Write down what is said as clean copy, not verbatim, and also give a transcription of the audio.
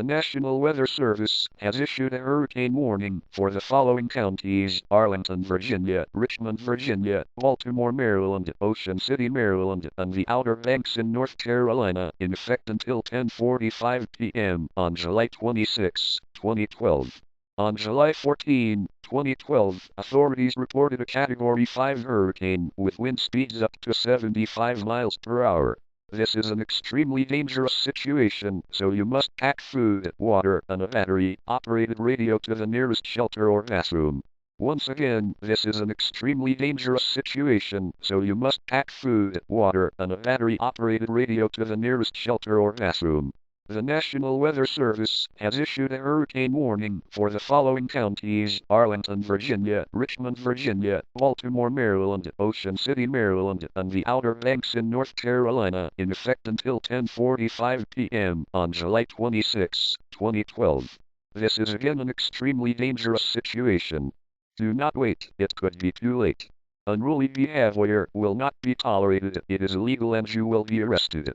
The National Weather Service has issued a hurricane warning for the following counties: Arlington, Virginia, Richmond, Virginia, Baltimore, Maryland, Ocean City, Maryland, and the Outer Banks in North Carolina, in effect until 10:45 p.m. on July 26, 2012. On July 14, 2012, authorities reported a Category 5 hurricane with wind speeds up to 75 miles per hour. This is an extremely dangerous situation, so you must pack food, water, and a battery-operated radio to the nearest shelter or bathroom. Once again, this is an extremely dangerous situation, so you must pack food, water, and a battery-operated radio to the nearest shelter or bathroom. The National Weather Service has issued a hurricane warning for the following counties: Arlington, Virginia, Richmond, Virginia, Baltimore, Maryland, Ocean City, Maryland, and the Outer Banks in North Carolina, in effect until 10:45 p.m. on July 26, 2012. This is again an extremely dangerous situation. Do not wait, it could be too late. Unruly behavior will not be tolerated. It is illegal and you will be arrested.